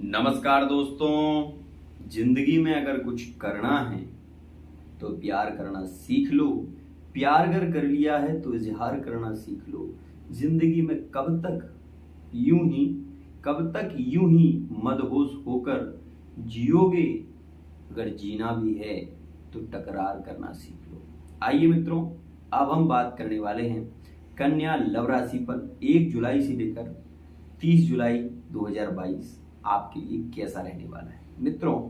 नमस्कार दोस्तों। जिंदगी में अगर कुछ करना है तो प्यार करना सीख लो। प्यार अगर कर लिया है तो इजहार करना सीख लो। जिंदगी में कब तक यूं ही मदहोश होकर जियोगे। अगर जीना भी है तो टकरार करना सीख लो। आइए मित्रों, अब हम बात करने वाले हैं कन्या लव राशि पर 1 जुलाई से लेकर 30 जुलाई 2022 आपके लिए कैसा रहने वाला है। मित्रों,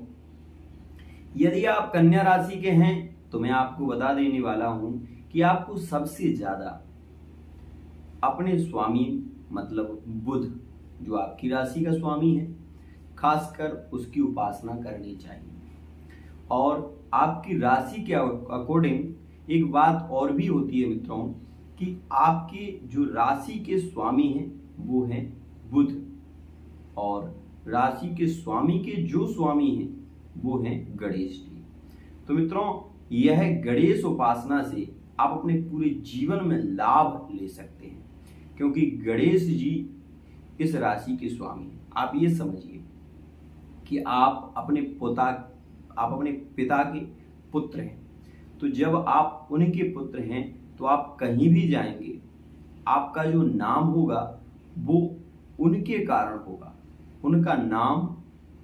यदि आप कन्या राशि के हैं तो मैं आपको बता देने वाला हूं कि आपको सबसे ज्यादा अपने स्वामी मतलब बुध, जो आपकी राशि का स्वामी है, खासकर उसकी उपासना करनी चाहिए। और आपकी राशि के अकॉर्डिंग एक बात और भी होती है मित्रों कि आपके जो राशि के स्वामी हैं वो हैं बुध, और राशि के स्वामी के जो स्वामी हैं वो हैं गणेश जी। तो मित्रों, यह गणेश उपासना से आप अपने पूरे जीवन में लाभ ले सकते हैं, क्योंकि गणेश जी इस राशि के स्वामी हैं। आप ये समझिए कि आप अपने पिता के पुत्र हैं, तो जब आप उनके पुत्र हैं तो आप कहीं भी जाएंगे, आपका जो नाम होगा वो उनके कारण होगा। उनका नाम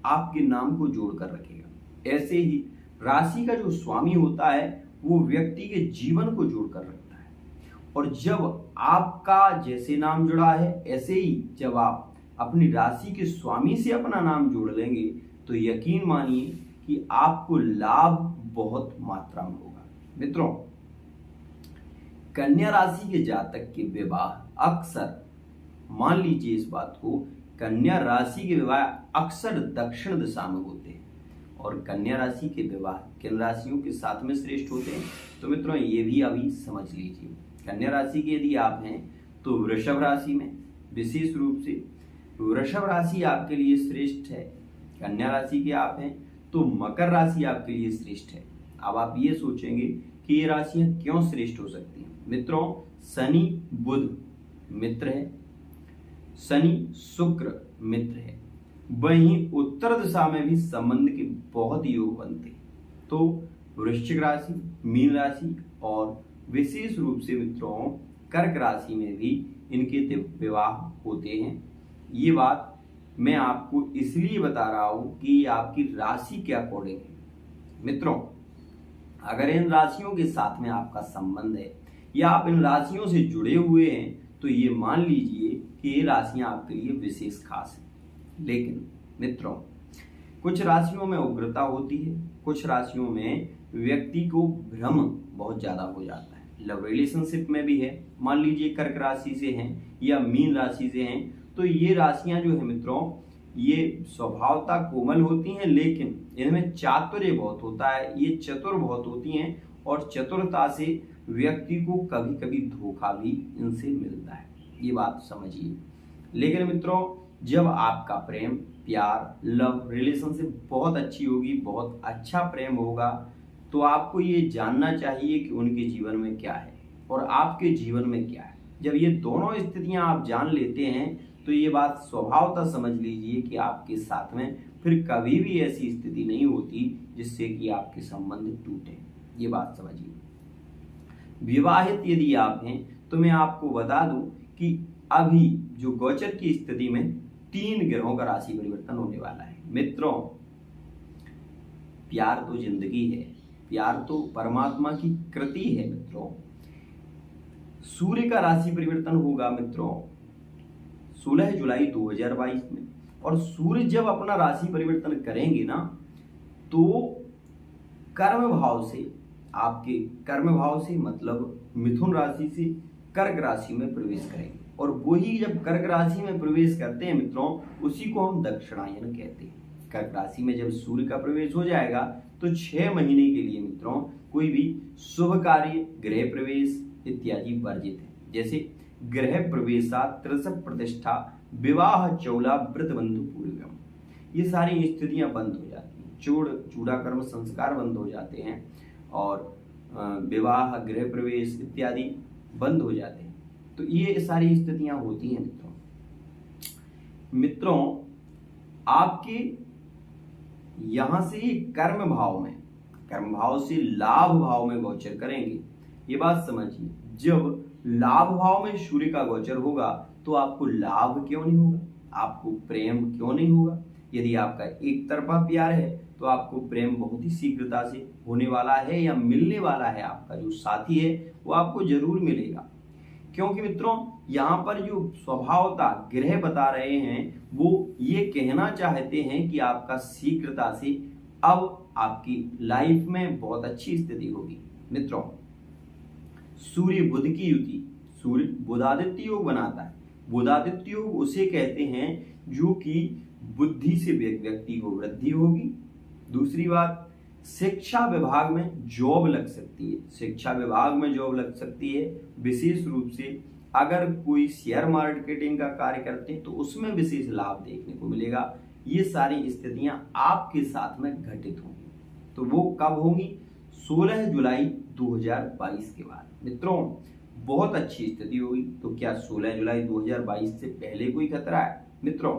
आपके नाम को जोड़कर रखेगा। ऐसे ही राशि का जो स्वामी होता है वो व्यक्ति के जीवन को जोड़कर रखता है। और जब आपका जैसे नाम जुड़ा है, ऐसे ही जब आप अपनी राशि के स्वामी से अपना नाम जोड़ लेंगे तो यकीन मानिए कि आपको लाभ बहुत मात्रा में होगा। मित्रों, कन्या राशि के जातक के विवाह अक्सर, मान लीजिए इस बात को, कन्या राशि के विवाह अक्सर दक्षिण दिशा में होते हैं। और कन्या राशि के विवाह किन राशियों के साथ में श्रेष्ठ होते हैं, तो मित्रों ये भी अभी समझ लीजिए। कन्या राशि के यदि आप हैं तो वृषभ राशि में, विशेष रूप से वृषभ राशि आपके लिए श्रेष्ठ है। कन्या राशि के आप हैं तो मकर राशि आपके लिए श्रेष्ठ है। अब आप ये सोचेंगे कि ये राशियां क्यों श्रेष्ठ हो सकती हैं। मित्रों, शनि बुध मित्र है, शनि शुक्र मित्र है, वहीं उत्तर दिशा में भी संबंध के बहुत योग बनते हैं। तो वृश्चिक राशि, मीन राशि और विशेष रूप से मित्रों कर्क राशि में भी इनके विवाह होते हैं। ये बात मैं आपको इसलिए बता रहा हूं कि आपकी राशि के अकॉर्डिंग है। मित्रों, अगर इन राशियों के साथ में आपका संबंध है या आप इन राशियों से जुड़े हुए हैं तो ये मान लीजिए कि ये राशियां आपके लिए विशेष खास हैं। लेकिन मित्रों, कुछ राशियों में उग्रता होती है, कुछ राशियों में व्यक्ति को भ्रम बहुत ज्यादा हो जाता है। लव रिलेशनशिप में भी है, मान लीजिए कर्क राशि से हैं या मीन राशि से हैं, तो ये राशियां जो है मित्रों, ये स्वभावता कोमल होती हैं, लेकिन इनमें चातुर्य बहुत होता है, ये चतुर बहुत होती हैं, और चतुरता से व्यक्ति को कभी कभी धोखा भी इनसे मिलता है। ये बात समझिए। लेकिन मित्रों, जब आपका प्रेम, प्यार, लव रिलेशनशिप बहुत अच्छी होगी, बहुत अच्छा प्रेम होगा, तो आपको ये जानना चाहिए कि उनके जीवन में क्या है और आपके जीवन में क्या है। जब ये दोनों स्थितियां आप जान लेते हैं तो ये बात स्वभावतः समझ लीजिए कि आपके साथ में फिर कभी भी ऐसी स्थिति नहीं होती जिससे कि आपके संबंध टूटे। ये बात समझिए। विवाहित यदि आप हैं तो मैं आपको बता दूं कि अभी जो गोचर की स्थिति में 3 ग्रहों का राशि परिवर्तन होने वाला है। मित्रों, प्यार तो जिंदगी है, प्यार तो परमात्मा की कृति है। मित्रों, सूर्य का राशि परिवर्तन होगा मित्रों 16 जुलाई 2022 में। और सूर्य जब अपना राशि परिवर्तन करेंगे ना, तो कर्म भाव से, आपके कर्म भाव से मतलब मिथुन राशि से कर्क राशि में प्रवेश करेंगे। और वही जब कर्क राशि में प्रवेश करते हैं मित्रों, उसी को हम दक्षिणायन कहते हैं। कर्क राशि में जब सूर्य का प्रवेश हो जाएगा तो 6 महीने के लिए मित्रों कोई भी शुभ कार्य, गृह प्रवेश इत्यादि वर्जित है। जैसे गृह प्रवेशा, त्रिशत प्रतिष्ठा, विवाह, चौला, व्रत बंधु पूर्वम, ये सारी स्थितियां बंद हो जाती हैं। चूड़ा कर्म संस्कार बंद हो जाते हैं और विवाह, गृह प्रवेश इत्यादि बंद हो जाते हैं। तो ये सारी स्थितियां होती हैं मित्रों। आपके यहां से कर्म भाव से लाभ भाव में गोचर करेंगे। ये बात समझिए, जब लाभ भाव में सूर्य का गोचर होगा तो आपको लाभ क्यों नहीं होगा, आपको प्रेम क्यों नहीं होगा। यदि आपका एक तरफा प्यार है तो आपको प्रेम बहुत ही शीघ्रता से होने वाला है या मिलने वाला है। आपका जो साथी है वो आपको जरूर मिलेगा, क्योंकि मित्रों यहाँ पर जो स्वभावता ग्रह बता रहे हैं वो ये कहना चाहते हैं कि आपका शीघ्रता से अब आपकी लाइफ में बहुत अच्छी स्थिति होगी। मित्रों, सूर्य बुध की युति, सूर्य बुधादित्य योग बनाता है। बुधादित्य योग उसे कहते हैं जो कि बुद्धि से व्यक्ति को वृद्धि होगी। दूसरी बात, शिक्षा विभाग में जॉब लग सकती है, शिक्षा विभाग में जॉब लग सकती है। विशेष रूप से अगर कोई शेयर मार्केटिंग का कार्य करते हैं तो उसमें विशेष लाभ देखने को मिलेगा। ये सारी स्थितियां आपके साथ में घटित होंगी। तो वो कब होंगी? 16 जुलाई 2022 के बाद। मित्रों, बहुत अच्छी स्थिति होगी। तो क्या 16 जुलाई 2022 से पहले कोई खतरा है? मित्रों,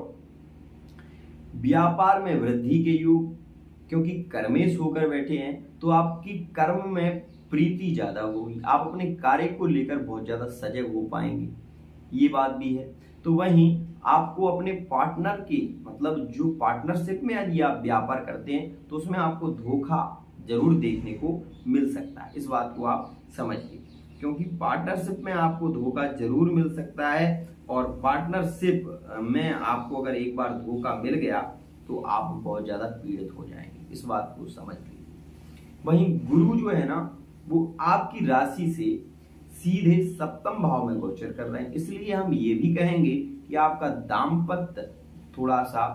व्यापार में वृद्धि के योग, क्योंकि कर्मेश होकर बैठे हैं तो आपकी कर्म में प्रीति ज्यादा होगी, आप अपने कार्य को लेकर बहुत ज्यादा सजग हो पाएंगे, ये बात भी है। तो वहीं आपको अपने पार्टनर की, मतलब जो पार्टनरशिप में यदि आप व्यापार करते हैं तो उसमें आपको धोखा जरूर देखने को मिल सकता है। इस बात को आप समझिए, क्योंकि पार्टनरशिप में आपको धोखा जरूर मिल सकता है, और पार्टनरशिप में आपको अगर एक बार धोखा मिल गया तो आप बहुत ज्यादा पीड़ित हो जाएंगे। इस बात को समझ लीजिए। वहीं गुरु जो है ना वो आपकी राशि से सीधे सप्तम भाव में गोचर कर रहे हैं, इसलिए हम ये भी कहेंगे कि आपका दाम्पत्य थोड़ा सा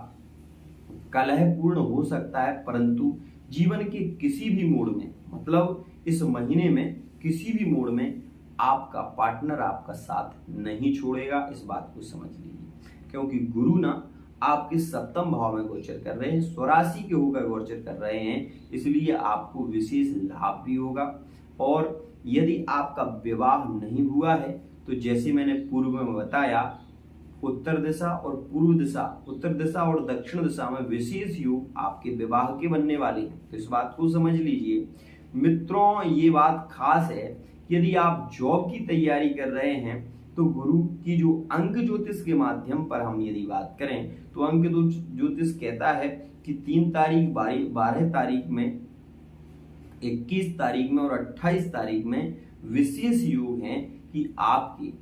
कलहपूर्ण हो सकता है, परंतु जीवन के किसी भी मोड़ में, मतलब इस महीने में किसी भी मोड़ में आपका पार्टनर आपका साथ नहीं छोड़ेगा। इस बात को समझ लीजिए, क्योंकि गुरु ना आपके सप्तम भाव में गोचर कर रहे हैं, स्वराशि के होकर गोचर कर रहे हैं, इसलिए आपको विशेष लाभ भी होगा। और यदि आपका विवाह नहीं हुआ है तो जैसे मैंने पूर्व में बताया, उत्तर दिशा और पूर्व दिशा, उत्तर दिशा और दक्षिण दिशा में विशेष योग आपके विवाह के बनने वाले हैं। तो इस बात को समझ लीजिए। मित्रों, ये बात खास है, यदि आप जॉब की तैयारी कर रहे हैं तो गुरु की जो अंक ज्योतिष के माध्यम पर हम यदि बात करें तो अंक ज्योतिष कहता है कि 3 तारीख, 12 तारीख में, 21 तारीख में और 28 तारीख में विशेष योग हैं कि आपकी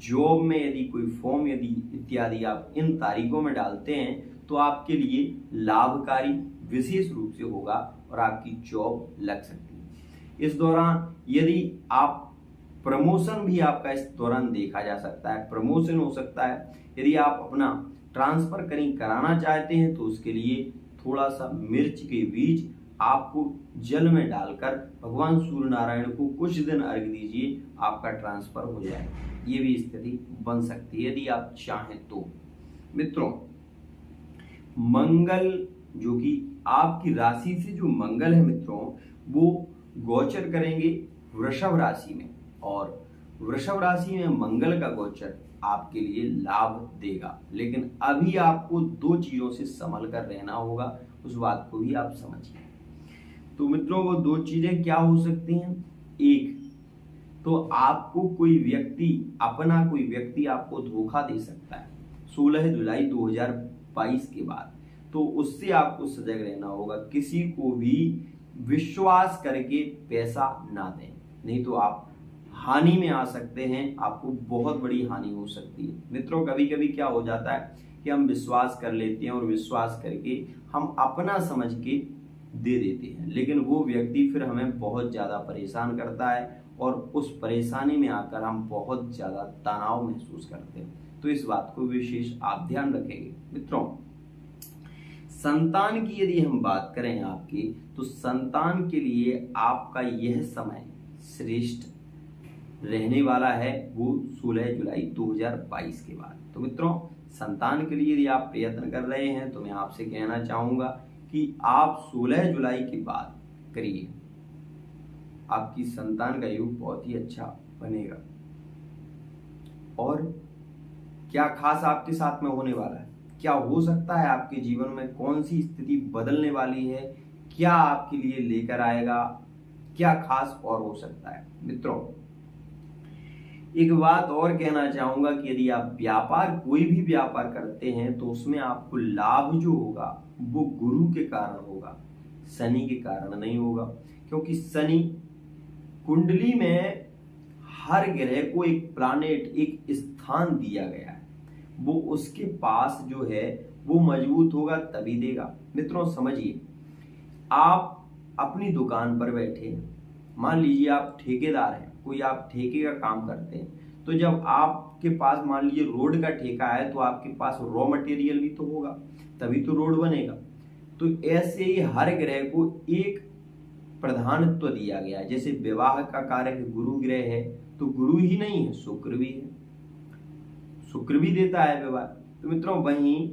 जॉब में यदि कोई फॉर्म यदि इत्यादि आप इन तारीखों में डालते हैं तो आपके लिए लाभकारी विशेष रूप से होगा और आपकी जॉब लग सकती है। इस दौरान यदि आप प्रमोशन भी आपका इस दौरान देखा जा सकता है, प्रमोशन हो सकता है। यदि आप अपना ट्रांसफर कराना चाहते हैं तो उसके लिए थोड़ा सा मिर्च के बीज आपको जल में डालकर भगवान सूर्य नारायण को कुछ दिन अर्घ दीजिए, आपका ट्रांसफर हो जाएगा। ये भी स्थिति बन सकती है यदि आप चाहें तो। मित्रों, मंगल जो कि आपकी राशि से जो मंगल है मित्रों, वो गोचर करेंगे वृषभ राशि में, और वृषभ राशि में मंगल का गोचर आपके लिए लाभ देगा। लेकिन अभी आपको 2 चीजों से संभल कर रहना होगा, उस बात को भी आप समझिए। तो मित्रों, वो 2 चीजें क्या हो सकती हैं? एक तो आपको कोई व्यक्ति आपको धोखा दे सकता है 16 जुलाई 2022 के बाद, तो उससे आपको सजग रहना होगा। किसी को भी विश्वास करके पैसा ना दें, नहीं तो आप हानि में आ सकते हैं, आपको बहुत बड़ी हानि हो सकती है। मित्रों, कभी कभी क्या हो जाता है कि हम विश्वास कर लेते हैं और विश्वास करके हम अपना समझ के दे देते हैं, लेकिन वो व्यक्ति फिर हमें बहुत ज्यादा परेशान करता है और उस परेशानी में आकर हम बहुत ज्यादा तनाव महसूस करते हैं। तो इस बात को विशेष आप ध्यान रखेंगे। मित्रों, संतान की यदि हम बात करें आपकी, तो संतान के लिए आपका यह समय श्रेष्ठ रहने वाला है, वो 16 जुलाई 2022 के बाद। तो मित्रों, संतान के लिए यदि आप प्रयत्न कर रहे हैं तो मैं आपसे कहना चाहूंगा कि आप 16 जुलाई के बाद करिए, आपकी संतान का योग बहुत ही अच्छा बनेगा। और क्या खास आपके साथ में होने वाला है, क्या हो सकता है आपके जीवन में, कौन सी स्थिति बदलने वाली है, क्या आपके लिए लेकर आएगा, क्या खास और हो सकता है। मित्रों, एक बात और कहना चाहूंगा कि यदि आप व्यापार, कोई भी व्यापार करते हैं तो उसमें आपको लाभ जो होगा वो गुरु के कारण होगा, शनि के कारण नहीं होगा। क्योंकि शनि कुंडली में हर ग्रह को एक प्लानेट, एक स्थान दिया गया है, वो उसके पास जो है वो मजबूत होगा तभी देगा। मित्रों समझिए, आप अपनी दुकान पर बैठे हैं, मान लीजिए आप ठेकेदार हैं, कोई आप ठेके का काम करते हैं, तो जब आपके पास मान लीजिए रोड का ठेका है तो आपके पास रॉ मटेरियल भी तो होगा, तभी तो रोड बनेगा। तो ऐसे ही हर ग्रह को एक प्रधानत्व दिया गया है। जैसे विवाह का कारक गुरु ग्रह है, तो गुरु ही नहीं है, शुक्र भी है, शुक्र भी देता है विवाह। तो मित्रों वहीं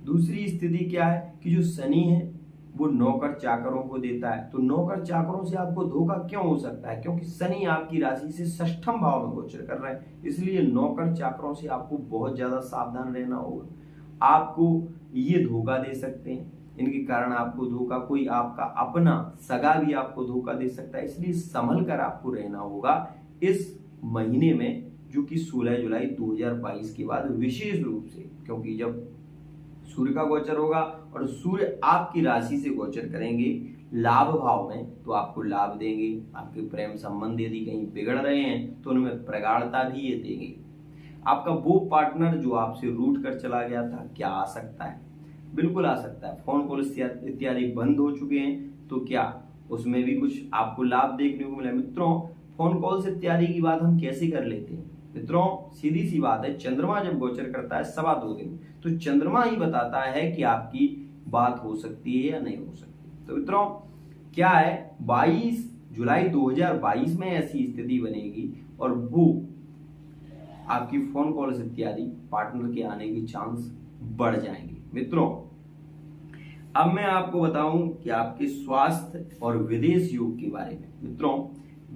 दूसरी स्थिति क्या है कि जो शनि है वो नौकर चाकरों को देता है। तो नौकर चाकरों से आपको धोखा क्यों हो सकता है? क्योंकि शनि आपकी राशि से षष्ठम भाव में गोचर कर रहा है, इसलिए नौकर चाकरों से आपको बहुत ज्यादा सावधान रहना होगा। आपको ये धोखा दे सकते हैं, इनके कारण आपको धोखा, कोई आपका अपना सगा भी आपको धोखा दे सकता है, इसलिए संभल कर आपको रहना होगा इस महीने में, जो कि 16 जुलाई 2022 के बाद विशेष रूप से, क्योंकि जब सूर्य का गोचर होगा और सूर्य आपकी राशि से गोचर करेंगे लाभ भाव में, तो आपको लाभ देंगे। आपके प्रेम संबंध यदि कहीं बिगड़ रहे हैं तो उनमें प्रगाढ़ता भी ये देंगे। आपका वो पार्टनर जो आपसे रूठ कर चला गया था, क्या आ सकता है? बिल्कुल आ सकता है। फोन कॉल इत्यादि बंद हो चुके हैं तो क्या उसमें भी कुछ आपको लाभ देखने को मिला? मित्रों, फोन कॉल्स इत्यादि की बात हम कैसे कर लेते हैं? मित्रों सीधी सी बात है, चंद्रमा जब गोचर करता है 2.25 दिन, तो चंद्रमा ही बताता है कि आपकी बात हो सकती है या नहीं हो सकती। तो मित्रों क्या है, 22 जुलाई 2022 में ऐसी स्थिति बनेगी और वो आपकी फोन कॉल्स इत्यादि पार्टनर के आने की चांस बढ़ जाएंगे। मित्रों अब मैं आपको बताऊं कि आपके स्वास्थ्य और विदेश योग के बारे में। मित्रों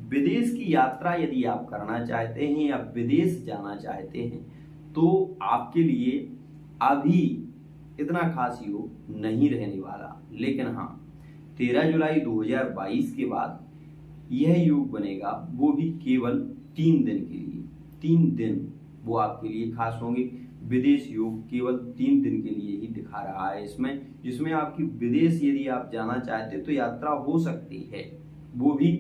विदेश की यात्रा यदि आप करना चाहते हैं या विदेश जाना चाहते हैं तो आपके लिए अभी इतना खास योग नहीं रहने वाला, लेकिन हाँ 13 जुलाई 2022 के बाद यह योग बनेगा, वो भी केवल 3 दिन के लिए। 3 दिन वो आपके लिए खास होंगे। विदेश योग केवल 3 दिन के लिए ही दिखा रहा है इसमें, जिसमें आपकी विदेश यदि आप जाना चाहते तो यात्रा हो सकती है, वो भी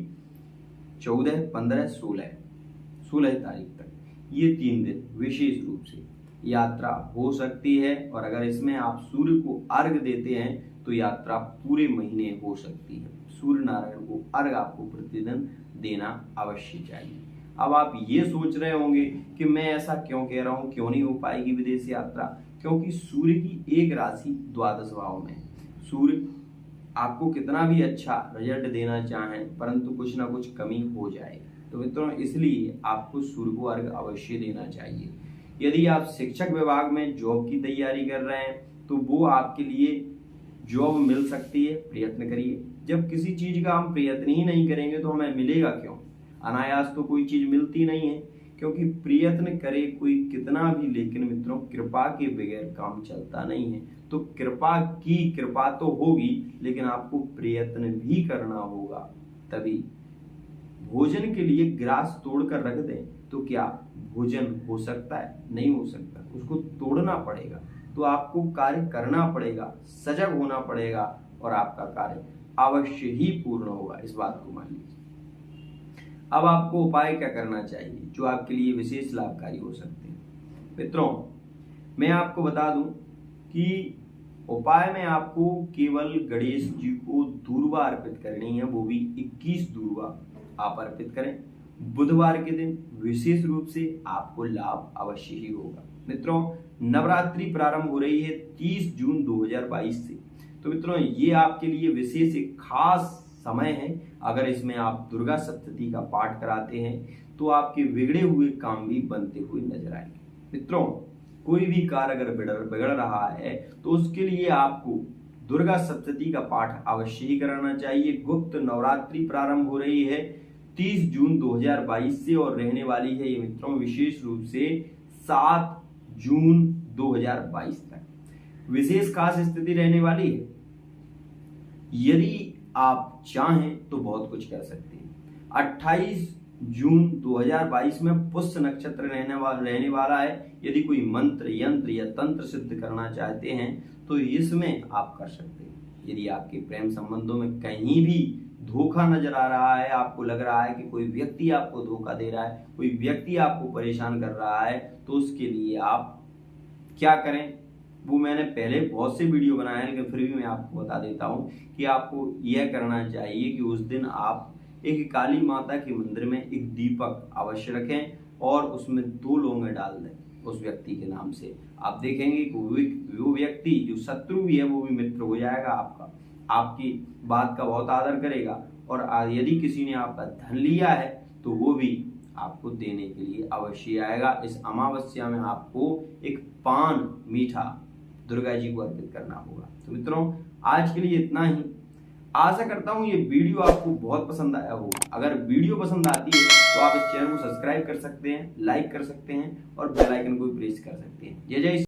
14, 15, 16 तारीख तक। ये 3 दिन विशेष रूप से यात्रा हो सकती है, और अगर इसमें आप सूर्य को अर्घ देते हैं तो यात्रा पूरे महीने हो सकती है। सूर्य नारायण को अर्घ आपको प्रतिदिन देना अवश्य चाहिए। अब आप ये सोच रहे होंगे कि मैं ऐसा क्यों कह रहा हूं, क्यों नहीं हो पाएगी विदेश यात्रा? क्योंकि सूर्य की एक राशि द्वादश भाव में। सूर्य आपको कितना भी अच्छा रिजल्ट देना चाहें परंतु कुछ ना कुछ कमी हो जाएगी। तो मित्रों इसलिए आपको सूर्य को अर्घ अवश्य देना चाहिए। यदि आप शिक्षक विभाग में जॉब की तैयारी कर रहे हैं तो वो आपके लिए जॉब मिल सकती है, प्रयत्न करिए। जब किसी चीज का हम प्रयत्न ही नहीं करेंगे तो हमें मिलेगा क्यों? अनायास तो कोई चीज मिलती नहीं है, क्योंकि प्रयत्न करे कोई कितना भी, लेकिन मित्रों कृपा के बगैर काम चलता नहीं है। तो कृपा तो होगी, लेकिन आपको प्रयत्न भी करना होगा तभी। भोजन के लिए ग्रास तोड़कर रख दें तो क्या भोजन हो सकता है? नहीं हो सकता, उसको तोड़ना पड़ेगा। तो आपको कार्य करना पड़ेगा, सजग होना पड़ेगा और आपका कार्य अवश्य ही पूर्ण होगा, इस बात को मान लीजिए। अब आपको उपाय क्या करना चाहिए जो आपके लिए विशेष लाभकारी हो सकते हैं? मित्रों मैं आपको बता दूं कि उपाय में आपको केवल गणेश जी को दूर्वा अर्पित करनी है, वो भी 21 दूर्वा आप अर्पित करें। बुधवार के दिन विशेष रूप से आपको लाभ अवश्य ही होगा। मित्रों नवरात्रि प्रारंभ हो रही है 30 जून 2022 से, तो मित्रों ये आपके लिए विशेष एक खास समय है। अगर इसमें आप दुर्गा सप्तती का पाठ कराते हैं तो आपके बिगड़े हुए काम भी बनते हुए नजर आएंगे। मित्रों कोई भी कार्य अगर बिगड़ रहा है तो उसके लिए आपको दुर्गा सप्तती का पाठ अवश्य ही कराना चाहिए। गुप्त नवरात्रि प्रारंभ हो रही है 30 जून 2022 से और रहने वाली है ये मित्रों विशेष रूप से 7 जून 2022 तक। विशेष खास स्थिति रहने वाली है। यदि आप चाहें तो बहुत कुछ कर सकते हैं। 28 जून 2022 में पुष्य नक्षत्र रहने वाला है। यदि कोई मंत्र, यंत्र या तंत्र सिद्ध करना चाहते हैं तो इसमें आप कर सकते हैं। यदि आपके प्रेम संबंधों में कहीं भी धोखा नजर आ रहा है, आपको लग रहा है कि कोई व्यक्ति आपको धोखा दे रहा है, कोई व्यक्ति आपको परेशान कर रहा है, तो उसके लिए आप क्या करें वो मैंने पहले बहुत से वीडियो बनाए हैं, लेकिन फिर भी मैं आपको बता देता हूं कि आपको यह करना चाहिए कि उस दिन आप एक काली माता के मंदिर में एक दीपक अवश्य रखें और उसमें 2 लौंगे डाल दें उस व्यक्ति के नाम से। आप देखेंगे कि वो व्यक्ति जो शत्रु भी है वो भी मित्र हो जाएगा आपका, आपकी बात का बहुत आदर करेगा, और यदि किसी ने आपका धन लिया है तो वो भी आपको देने के लिए अवश्य आएगा। इस अमावस्या में आपको एक पान मीठा दुर्गा जी को अर्पित करना होगा। तो मित्रों, आज के लिए इतना ही। आशा करता हूं ये वीडियो आपको बहुत पसंद आया होगा। अगर वीडियो पसंद आती है तो आप इस चैनल को सब्सक्राइब कर सकते हैं, लाइक कर सकते हैं और बेल आइकन को भी प्रेस कर सकते हैं। जय जय।